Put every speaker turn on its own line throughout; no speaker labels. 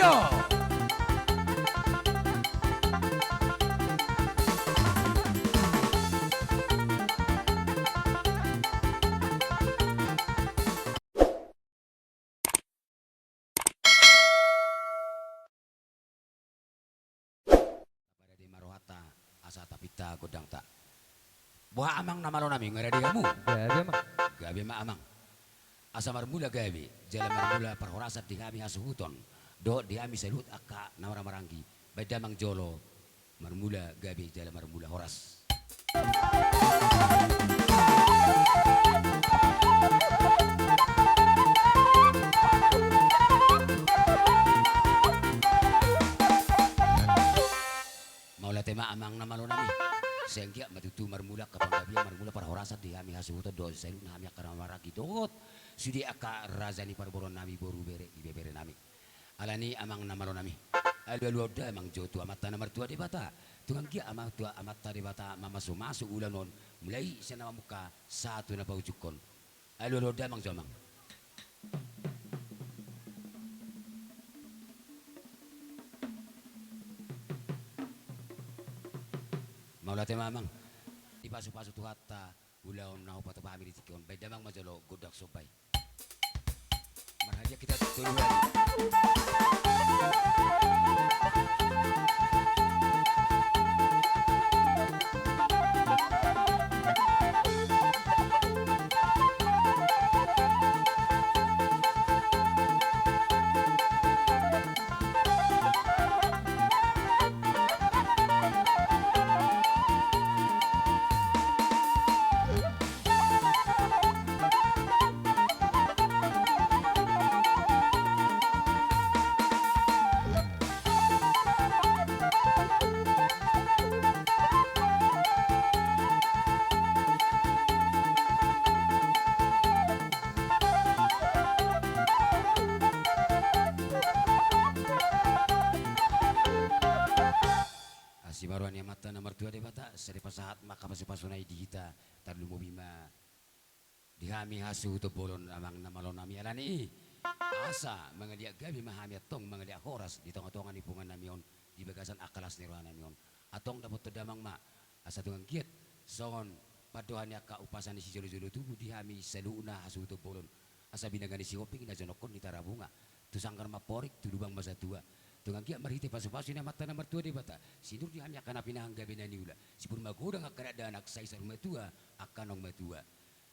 Di marohata asa tapita godang tak. Buah amang nama lo nami ngaradi kamu.
Gabi mak.
Gabi ma amang. Asa marmula gabi. Jalan marmula perhorasat di kami asuhuton. Do di kami selut akka namara maranggi. Bedamang jolo. Marmula gabi jalan marmula horas. Maula tema amang nama lo nami. Sehingga matutu marmula kapanggabian marmula perhorasat di kami asuhuton do selut nami akka namara maranggi dot. Sudi akka razani parboron nami boru bere ibebere nami. Alani amang nama lo nami. Alu da amang jotu amata namar tua di bata. Tungang kia amang tua amata di bata masuk ulan non mulai sana muka satu na paujukon. Alu da amang jomang. Maula tema amang. Di pasu-pasu tu hatta ulaon nahu patu pahami di tikon. Bedamang majolo godak sobai. Marhaja kita tuluan. Si baruan yang mata nomor 2 de bata seri pasahat maka pasunai di kita tarlu mo bima dihami hasu to bolon amang namalon nami alani asa mangadia gabi mahami atong mangadia horas di tong-tongan ipungan namion di bagasan akalas nirwana namion atong dapat terdamang ma asa tungang kiet songon padohan ka upasan si jolo-jolo tubuh dihami seluna hasu to bolon asa binagani si oping na jonokon di tarabunga tusangkan maporik tudubang masa tua tungang kia marite pasu-pasu na mata nomor 2 de bata sinur di hami akan pinahang gabi na niula sipur magodang akan ada anak sa isang matua akan ong matua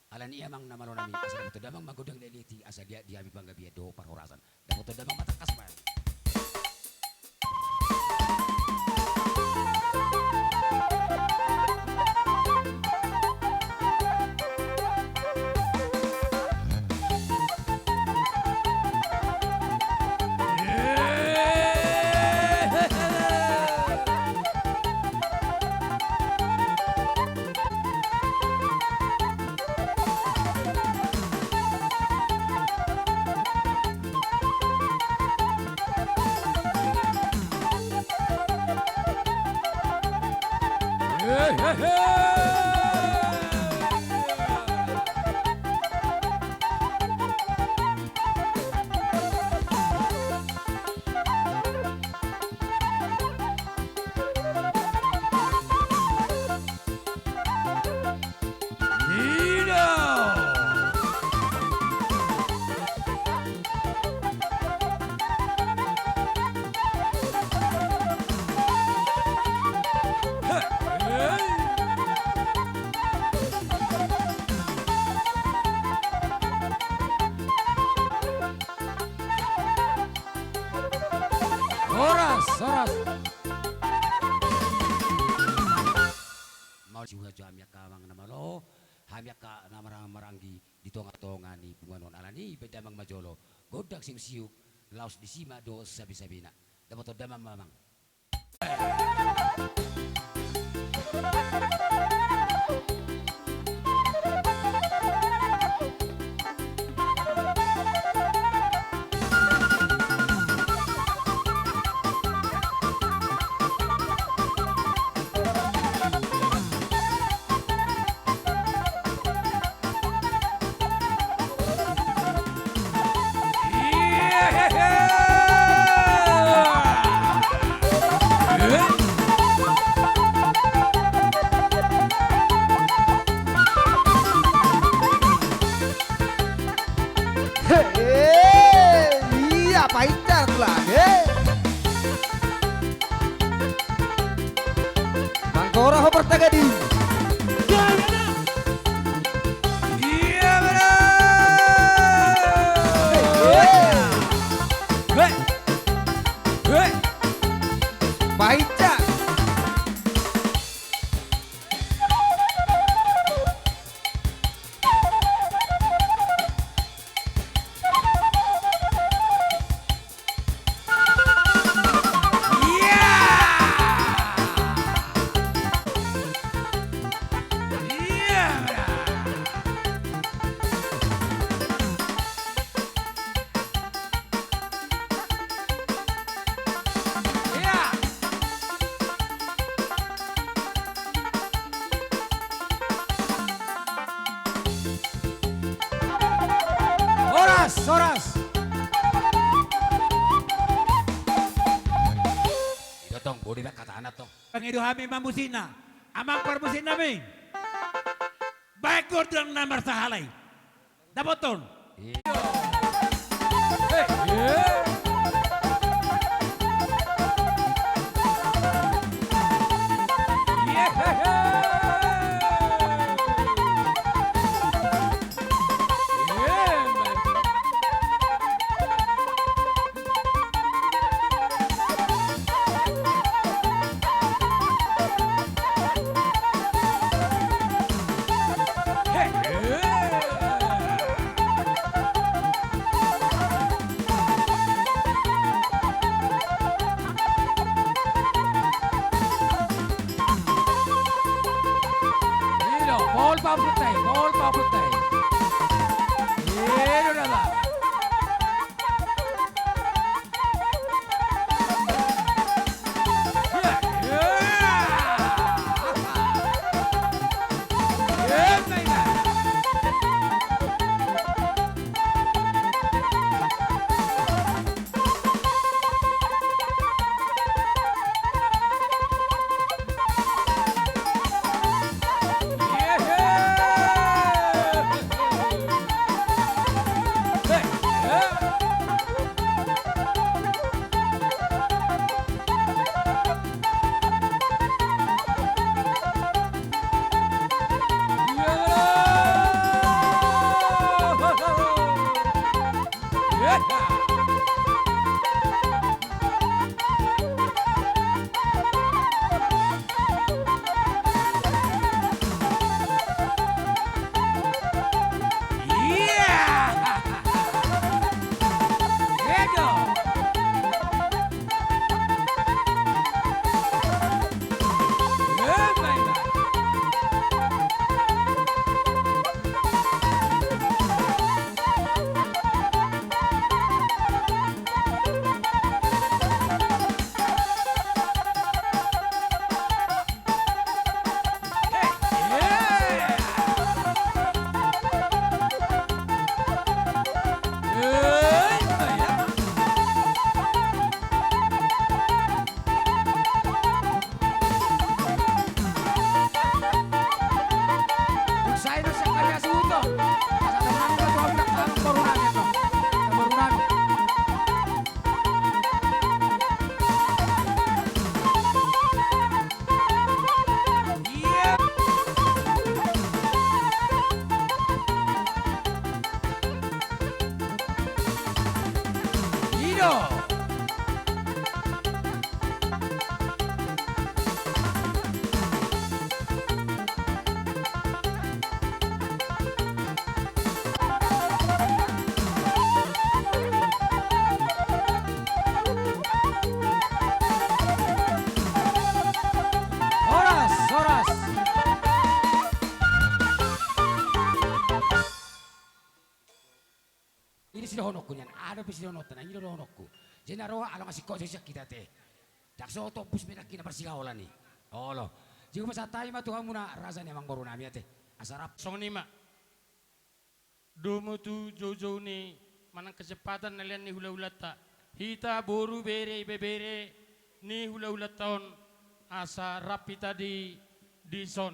alan iya mang namalo nami asal dapat damang magodang leliti asal dia di hami panggabi do parhorasan dapat damang mata kasman. Horas. Mau siwa jamnya kawang nama lo, hamya ka nama maranggi di tonga-tonga ni bunganon alani bedamang majolo, godak siu laos di sima do sabi-sabina, dapat damang mamang.
Soras.
Tong, boleh ba kata anak tong?
Pangido kami mamusina. Amang parmusin namin. Baikor ng namar sa halay. Dapoton.
Hey. Yeah. Ball paputay, ball paputay. Pero na ba?
Ini sila honokku niyan, ada pa sila honotan, ini sila honokku. Jenaro alam kasih kok siya kita teh. Dakso to pus menak kina persigawalan ni. Oh lo, jika masa tayo matuhan muna rasa ni amang baru nami ate. Asarap.
Song nima. Domo tu jojo ni manang kecepatan nalian ni hula-hula ta. Hita boru bere bebere ni hula-hula tahun asa rapi tadi di son.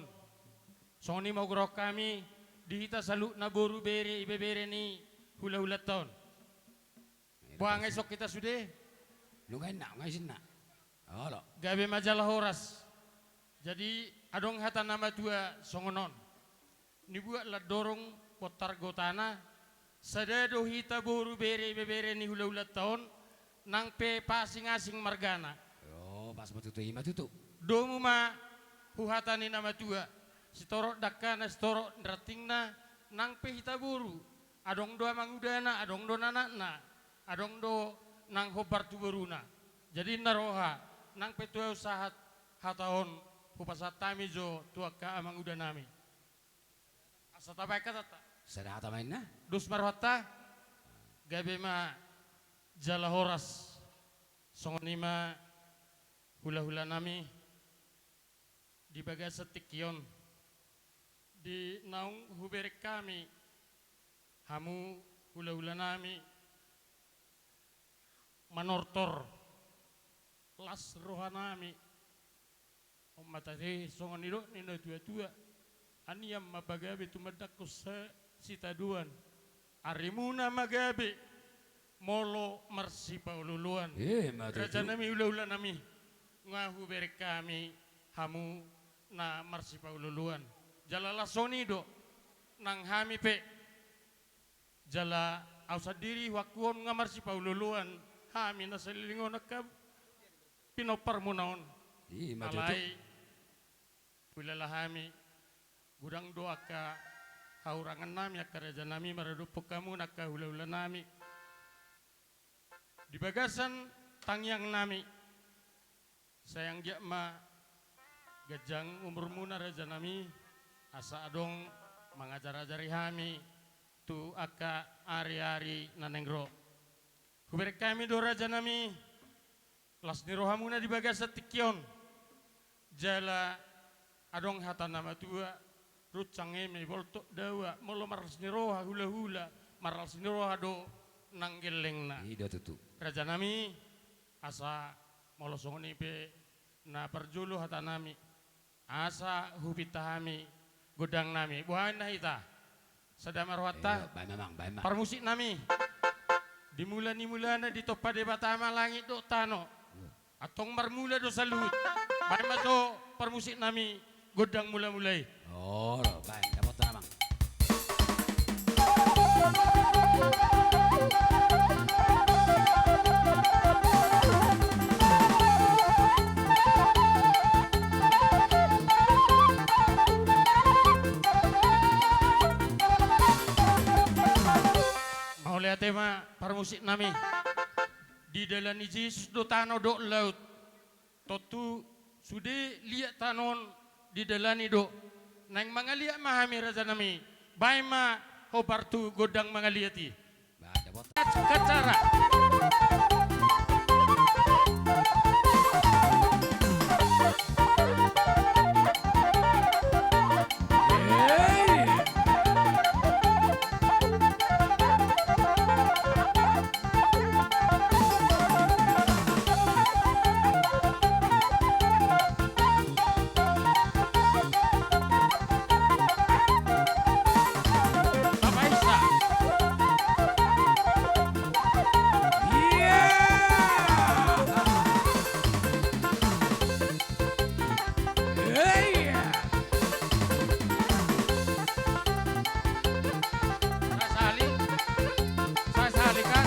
Song ni mau grok kami di hita salu na boru bere bebere ni hula-hula tahun. Buang esok kita sudah.
Lu ngaisin na. Oh lo.
Gabe majalah horas. Jadi adong hata nama dua songonon. Ni buat lah dorong potar gotana. Sadado hita boru bere bebere ni hula-hula tahun. Nang pe pasing-asing margana.
Oh pas betutu ima tutu.
Domu ma huhata ni nama dua. Sitorok dakana sitorok nratingna. Nang pe hita boru. Adong do mangudana, adong do nanakna. Adong do nang hobar tuberuna. Jadi naroha nang pe tuwa usahat hataon hupasatami jo tua ka amang udah nami. Asa tabay ka tata.
Sada hata main na.
Dus marwata gabe ma jala horas songonima hula-hula nami di baga setikyon di naung huberek kami hamu hula-hula nami manortor las rohanami matare songan ido nina tua-tua aniam mabagabe tumadako sa sitaduan arimuna magabe molo marsi paululuan raja nami ula-ula nami ngahu bere kami hamu na marsi paululuan jala lasonido nang hami pe jala ausadiri wakuon nga marsi paululuan hami na salilingon ka pinopar mo naon alay kulalahami gudang doa ka haurangan nami akaraja nami maradupok kamu nakahula-hula nami di bagasan tangyang nami sayang jakma gajang umur muna raja nami asa adong mengajar-ajari hami tu aka ari-ari nanengro kuber kami do raja nami las nirohamuna di bagasa tikyon jala adong hata nama tua rucang eme boltok dawa molo maras niroha hula-hula maras niroha do nanggeleng na
Ida tutu.
raja nami asa molo songoni pe na perjulu hata nami asa hupita hami godang nami buhan na hita sadamar wata
Baik memang, baik memang.
parmusik nami dimula-nimulana di topa de batama langit do tano atong marmula do salut baik mato parmusik nami godang mula-mulai
Oh, baik, dapat memang.
mau lihat tema parmusik nami di dalam Yesus do tano do laut totu sudah lihat tanon di dalam do nang mangaliat mahami raja nami baik ma hobartu godang mangaliati
Baik, dapat.
kacara Bapak Isa saya sali kan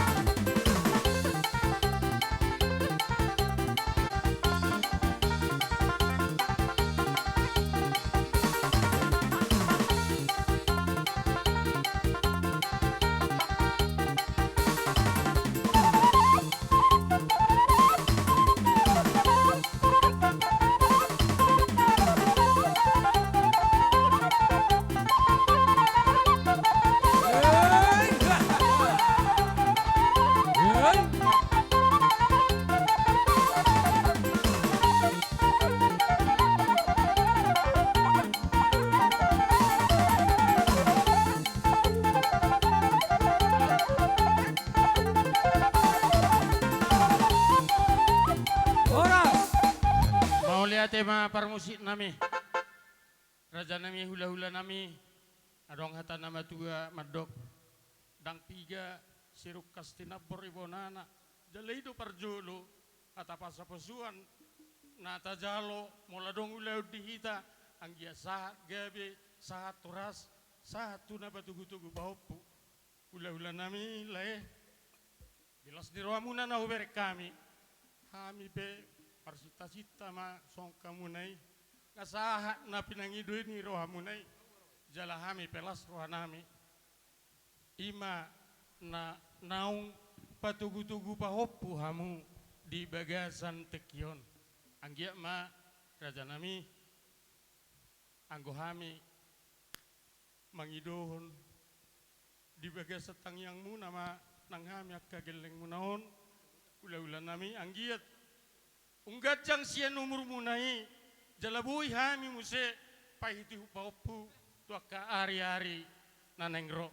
mau lihat tema parmusik nami raja nami hula-hula nami adong hata nama tua madok dang piga siruk kastina boribonana jalai do parjolo ata pasaposuan nata jalo mola dong ulau dihita anggia sahat gabe sahat turas satu na batugu-tugu bahopu hula-hula nami lae bilas di roamuna na uber kami pe parsita-sita ma song kamunai ngasahat na pinangido ni rohamunai jala hami pelas rohanami ima na naung patugu-tugu pahopu hamu di bagasan tekyon anggia ma raja nami anggo hami mangidohon di bagasan tangyang mu nama nang hami akka geleng munaon ula-ula nami anggiat unggat jang sian umur munai jalabui hami muse pahiti pahopu tuaka ari-ari nanengro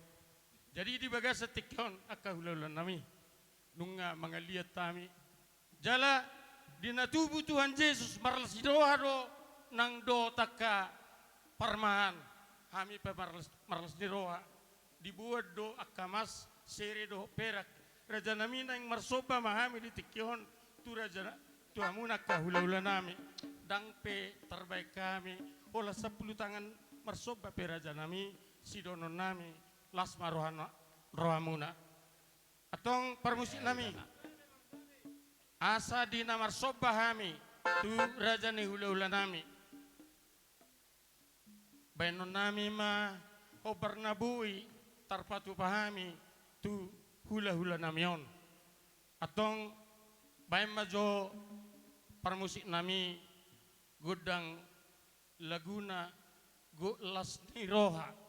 Jadi di baga setikon akka hula-hula nami. Nunga mangaliat tami. Jala dina tubuh Tuhan Yesus marlas doa do nang do taka parmahan. Hami pa marlas doa. Dibuat do akamas sere do perak. Raja nami nang marsoba mahami di tikyon. Tu raja tu amuna kahula-hula nami. Dang pe terbaik kami. Olah 10 tangan marsoba pe raja nami. Sidonon nami. Lasma rohamuna. Atong permusik nami. Asa di namar soba hami. Tu raja ni hula-hula nami. Benon nami ma. Obar nabui. Tarpatu pahami. Tu hula-hula namion. Atong bayan majo permusik nami. Gudang Laguna. Gulas ni roha.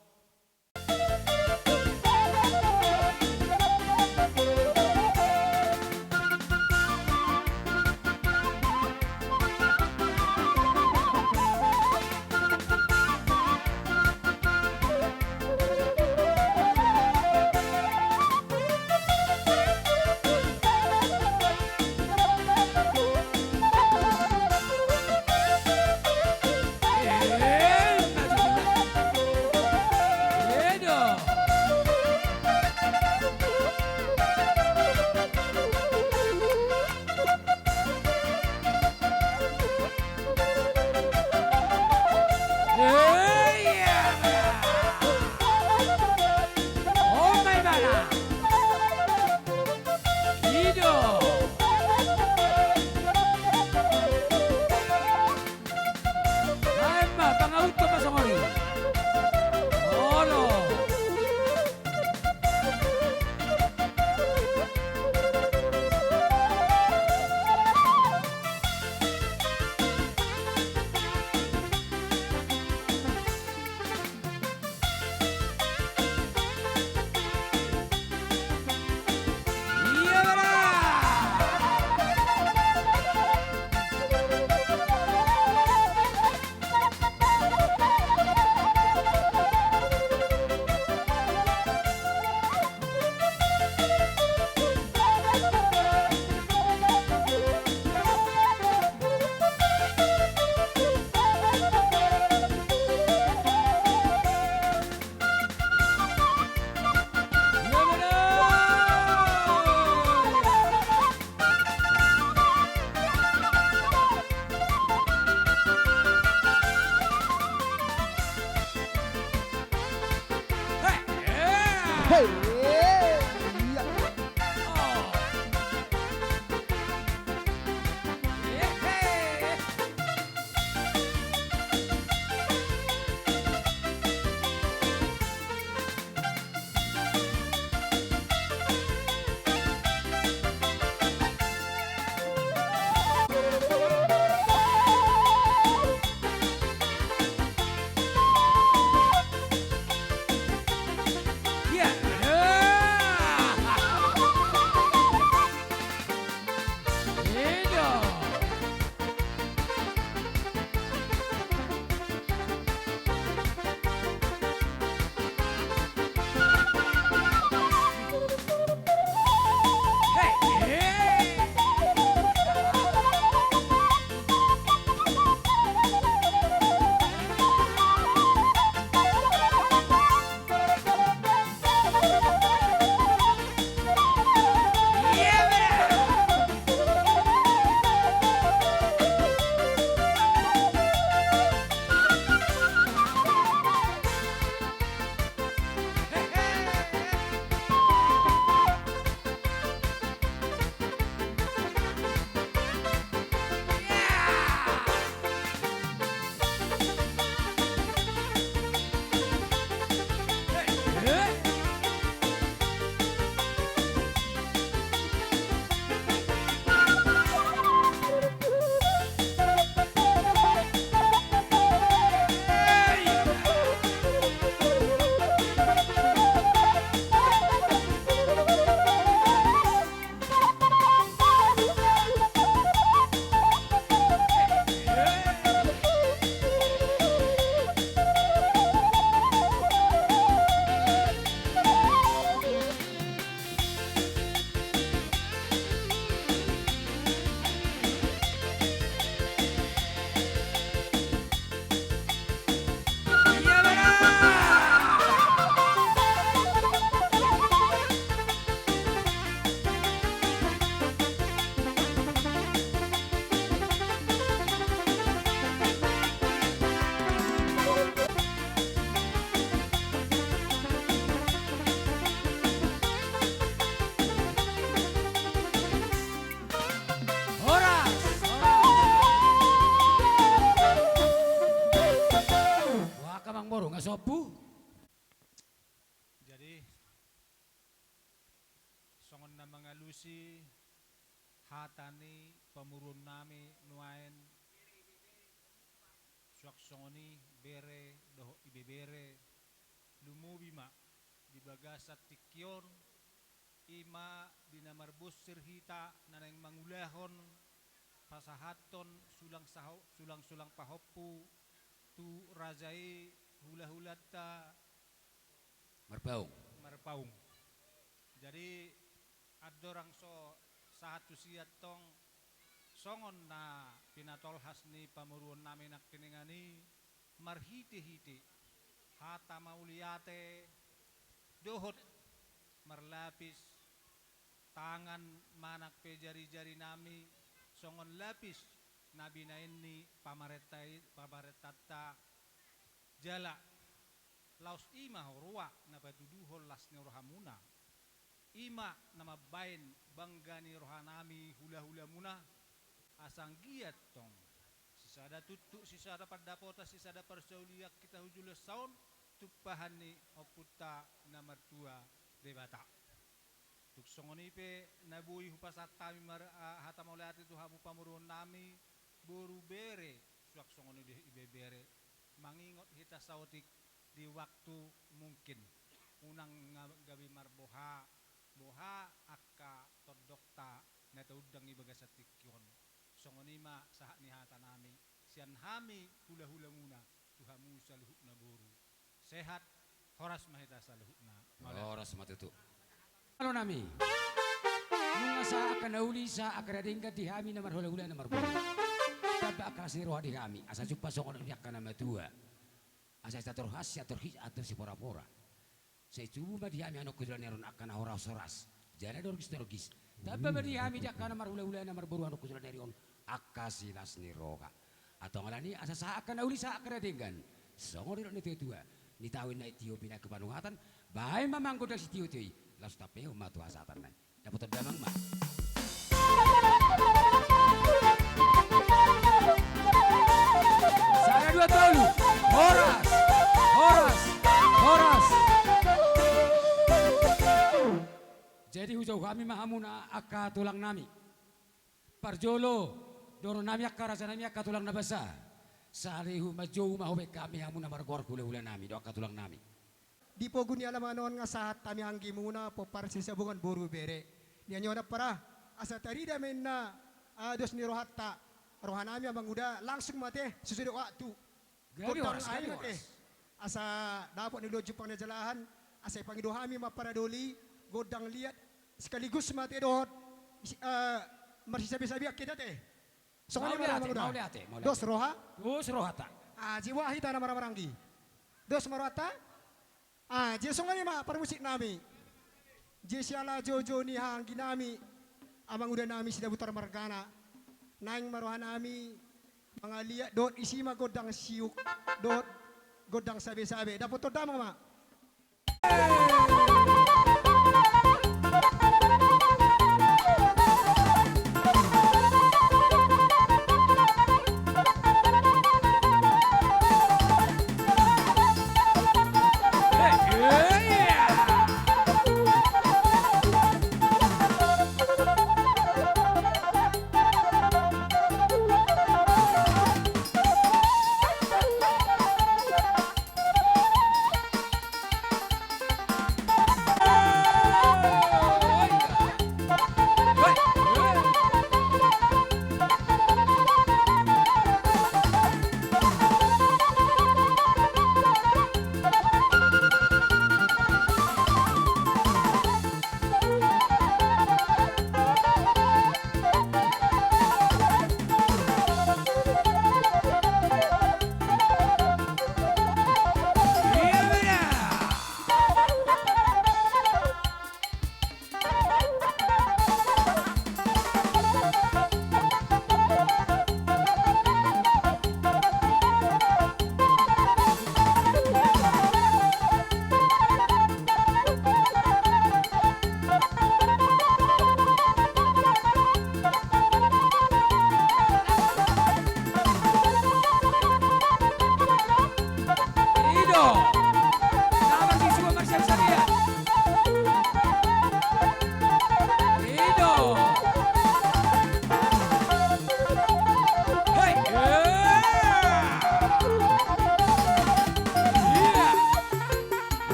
mamusi hatani pamurun nami nuain suaksoni bere doho ibebere lumubi ma di bagasat tikyon ima dinamarbus sirhita naneng mangulahon pasahaton sulang pahoppu tu rajai hula-hulata
Marbaung.
marpaung. Jadi adorang so satu siat tong songon na pinatol hasni pamuruan nami nak kiningani marhiti-hiti hata mauliate dohot marlapis tangan manak pe jari-jari nami songon lapis nabi na ini pamaretata jala laos ima horua na baduduhol lasni rohamuna ima nama bain banggani rohanami hula-hula muna asang giat tong sisada tutu sisada padapota sisada persauliak kita hujul saun tupahani oputa nomor 2 debata tuk songoni pe nabui hupasat kami hata maulati tu hamu pamurun nami boru bere suak songoni deh ibe bere mangingot hita sautik di waktu mungkin unang gabi marboha boha akka todokta na taudang ibagasat tikyon songoni ma sahat ni hata nami sian hami hula-hula muna tuhamu saluhuk na boru sehat horas mahita saluhuk na
Oras matutu.
Halo nami. Nunga sa akan nauli sa akan adingkat di hami na marhula-hula na marbulu. Tapi akan siroha di hami. Asa supa sokon niyak ka na matua. Asa tator hasya torhis atau si pora-pora. Saya coba di hami anu kudulan neron akan horas-horas. Jana dorgis. Tapi di hami jak ka na marhula-hula na marbulu anu kudulan neron akasilas ni roha. Atau ngalani asa sa akan nauli sa akan adingkan. Songor ni tua. Ni tawin na itiyo pina kepanuhatan. Bahay mamangko da si tiyo tiyo. Lalu tapi umat wasatan nai. Dapat damang ma. Saya 2 tolu. Horas. Jadi hujau kami mahamuna akka tulang nami. Parjolo doro nami akka rasa nami akka tulang nabasa. Salihu majou mahobe kami hamuna margor hula-hula nami do akka tulang nami.
Di po guni alamanon nga sahat kami hanggi muna po para sisabungan boru bere. Niya nyo na para asa tarida men na dos ni rohatta rohanami ang uda langsung mate susunod waktu.
Gari
Kodang
oras,
ay
gari
mate.
oras.
Asa dapat nilodyo pang najalahan asa pangiduhami maparadoli godang liat sekaligus mate dohot marsisabi-sabi kita teh. So
Mau
kanya
liate,
mga
mau liate.
Dos roha.
Terus rohata.
Jiwa hita na maramaranggi. Dos marata. Je songan ma permusik nami. Je siala jojo ni hanggi nami. Amang udah nami sida butar margana. Naing maruhan nami mga liat dot isima godang siuk dot godang sabe-sabe. Dapat to damang ma.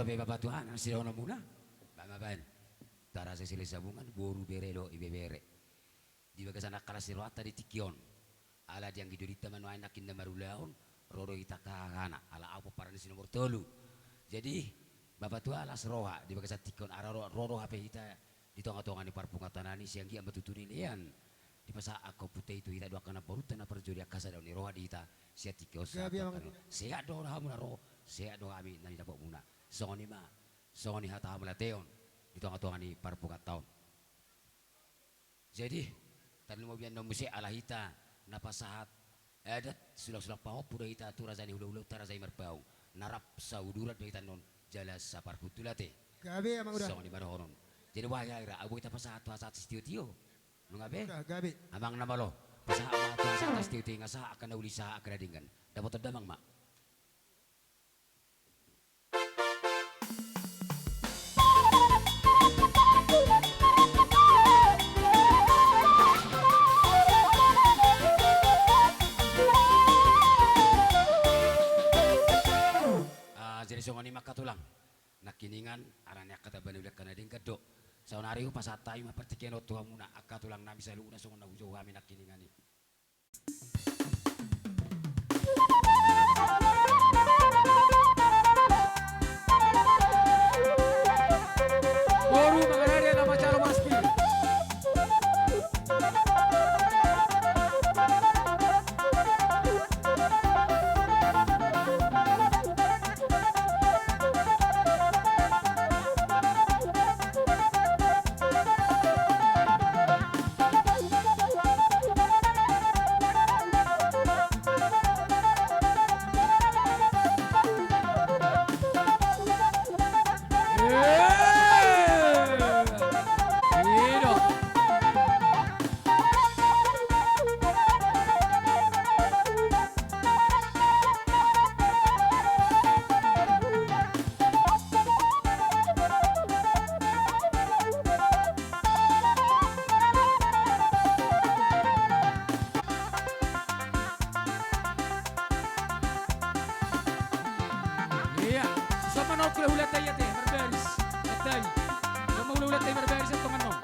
be bapak Tuhan si dono muna. Bama ban. Tara sa sila sabungan boru berelo ibebere. Di bagasan akala si roata di tikion. Ala diang gidurita manuay nakin na marulaon. Roro ita kahana. Ala apa para ni si nomor 3. Jadi bapak Tuhan alas roha di bagasan tikion ara roro hape ita di tonga-tonga ni parpungatanani siang gia matutuni lian. Di masa aku putih itu ita doakan apa rutan apa jodi akasa daun roha di ita sia tikios. Sehat doa hamu na roh. Sehat doa kami nani dapat muna. Soni ma, soni hata hamulateon di tengah-tengah ni parpukat tahun. Jadi tadi mau biar nomusi ala hita napasahat adat sulah-sulah pau pura hita tu razani ulau-ulau tarazai merbau narap saudurat bagi non jelas sapar putulate.
Gabi amang udah.
Soni marohonon. Jadi wahai ira abu hita pasahat istio-tio. Nungabe?
Gabi.
Amang nama lo pasahat istio-tio ngasa akan ulisa akradingan. Dapat terdamang mak. Jadi songoni makatulang nakiningan aranya kata banudak kana ding kedok saunari pasatay mapertiken oto muna akatulang nami sa luna songon na ujo kami nakiningani.
Boru mengenai nama calo maspi. Ulat tayo te, marberis. Atay. Ulat tayo marberis at tumanong.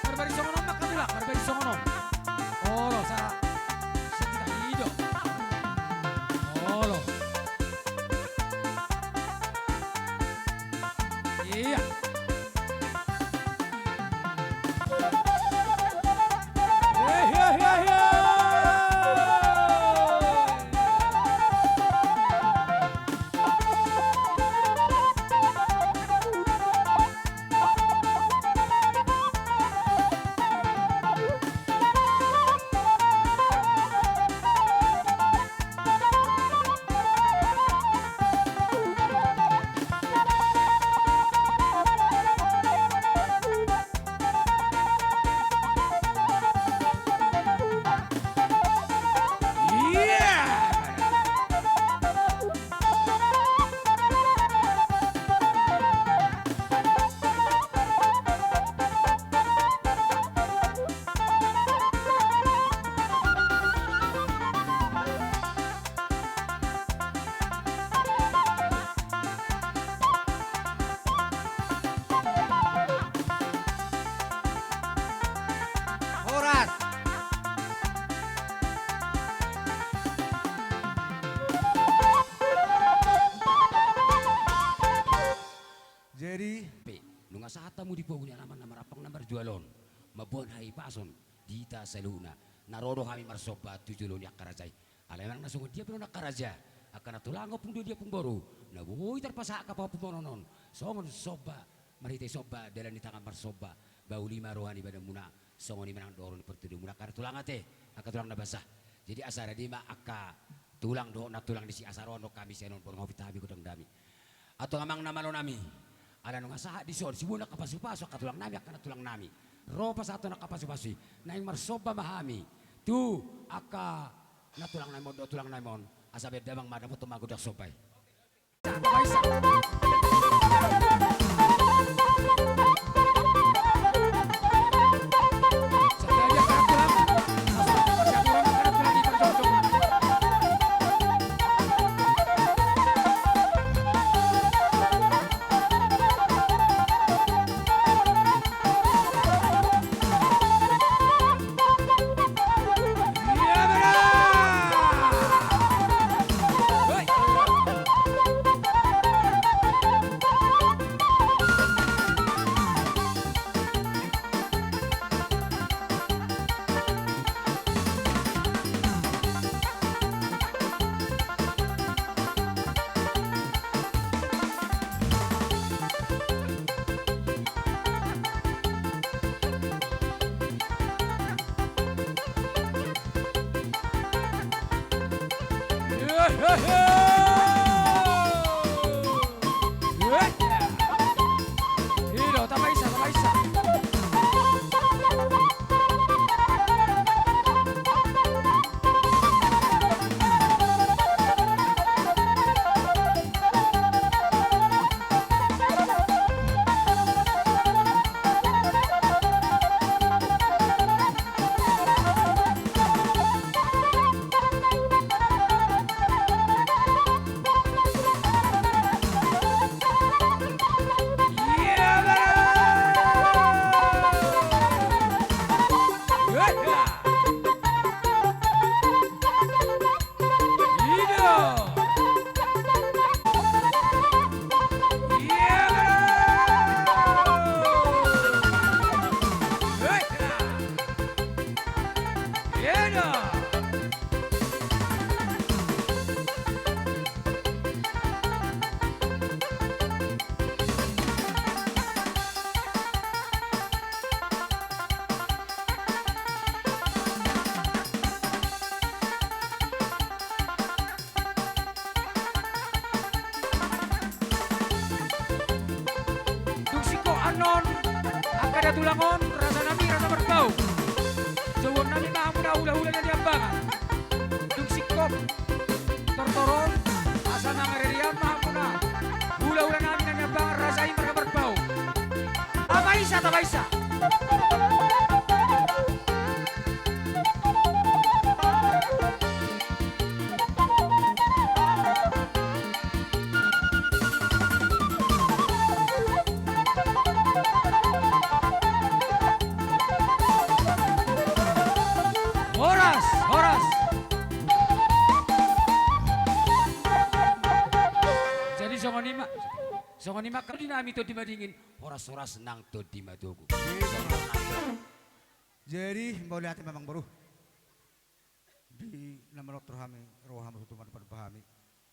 Marberis ang anong makabila, marberis ang anong. Olo sa titahido. Olo. Iya.
Sahatamu di pognya naman na marapang na marjualon mabuan hai pason dita sa luna narodo kami marsoba tujulon yak karajay alamang nasungod dia pero nakaraja akan natulango pung dia pung boru nabuhi terpasa ka pa pumonon songon soba marite soba dalan ni tangan marsoba bau lima rohani badan muna songon ni menang doron pertudu muna kar tulangate aka tulang na basah jadi asara di ma aka tulang do na tulang di si asarono kami senon por ngopi tabi kudang dami atau amang namalo nami ada nung asaha di sor sibuna kapasupasok katulang nami akan tulang nami ropa satu nak kapasupasi naing marsoba mahami tu aka natulang naimon do tulang naimon asabe damang madam tumago dak sopay
Hilo, tambah isa, tambah isa. Duksiko anon, akada tulangon, rasa nami rasa berbau. Jawab nami mahamuna hula-hula na diambangan. Duksiko, tortoron, asa nangaririam mahamuna. Hula-hula nami na diambangan, rasain mereka berbau. Tabaisa, tabaisa. Horas, horas. Jadi songonima kalau dinami to dimadingin horas-horas nang to dimadogo.
Jadi mau lihat memang baru di nama dokter kami roham hutuman berbahami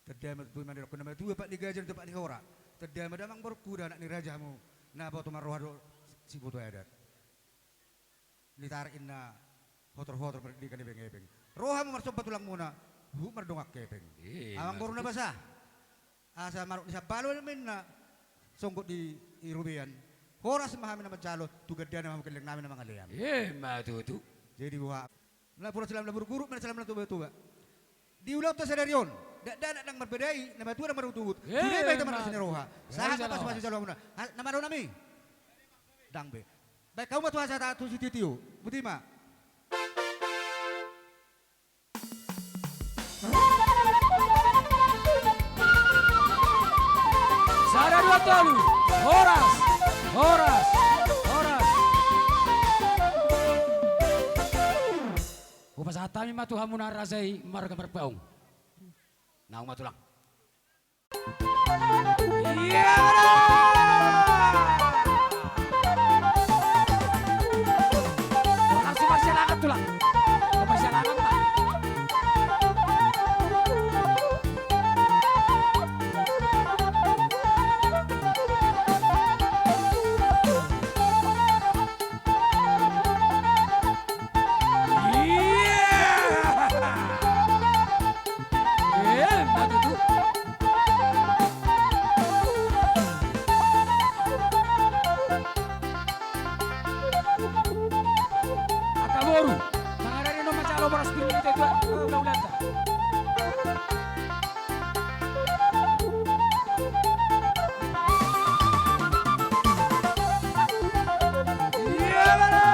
terdapat tu mana dokter nama tu pak digajar tempat di hora terdapat memang baru kuda nak ni rajamu na bau tuman rohado si butuh adat ditarik na hotor-hotor di kan ebeng-ebeng roham marsobat tulang muna hu merdongak kepeng amang baru na basah asa maruk di sabalo na songkot di Rubian horas memahami nama calo tugadyan nama keleng namin nama ngaliam
Matutu.
jadi buha na pura salam labur guru mana salam tuba di ulau tas sadarion dak nang berbedai nama tua nama rutugut sudah baik teman rasanya roha sangat pas masih jalan muna nama ro nami dangbe baik kamu tuh asa tu si titiu butima
Sada dua tolu. Horas, horas, horas. Upas hatami matu hamuna rasai marga berbaung. Naung matulang. Iya. Langsung masyarakat tulang. Masyarakat tak. Akaboru, mangarani no macalo para spirit itu ulah-ulata. Iya bala.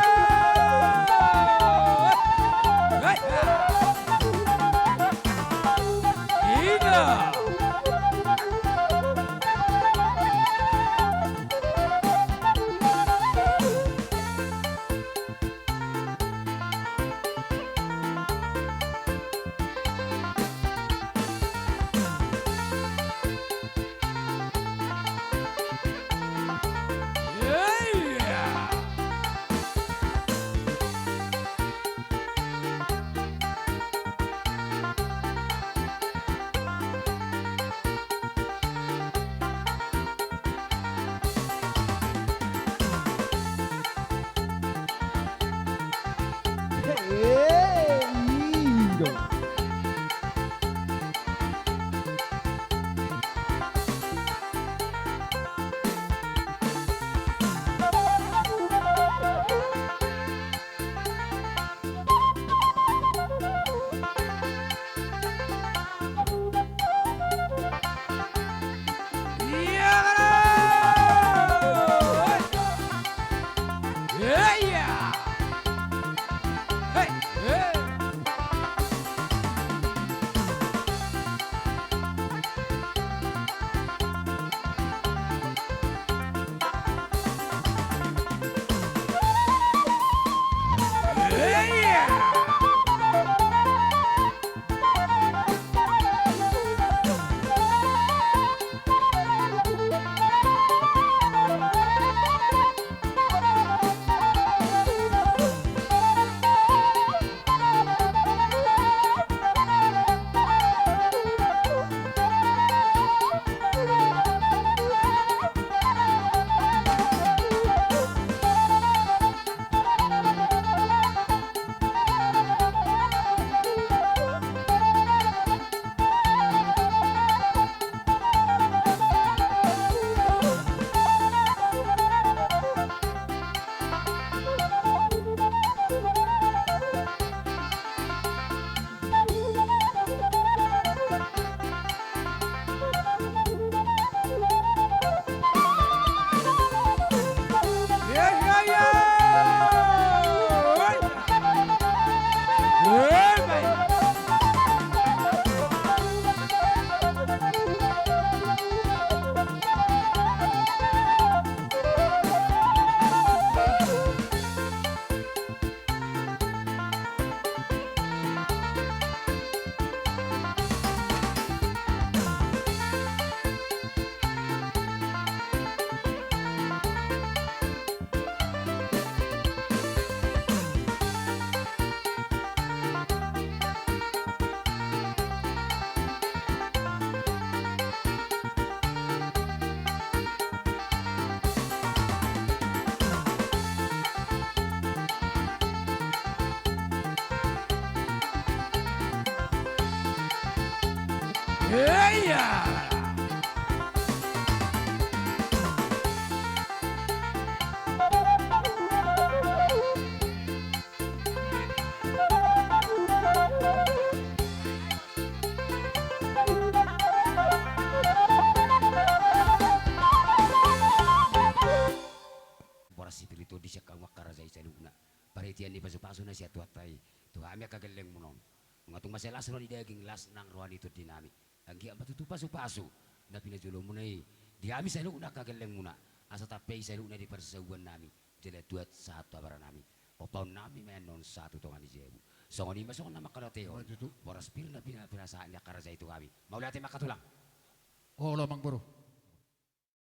Ida.
Iya.
Boras sipil itu di siya kang wakarazay sa luna. Paritian di pasu-pasu na siya tuatay. Tuhami kagaleng mo nun. Mga itong masalas ro di daging las ng ruan ito dinami. Ang giya matutu pasu-pasu. Na pinajulo mo na eh. Di kami sa luna kagaleng muna. Asa tapay sa luna di persawan nami. Jala duat satu abara nami. Opaw nami menon satu tongan ni Jebu. So ngoni masuk na makaloteon. Boras pil na pinasaan niya karazay ito kami. Maulati makatulang.
Oo lamang bro.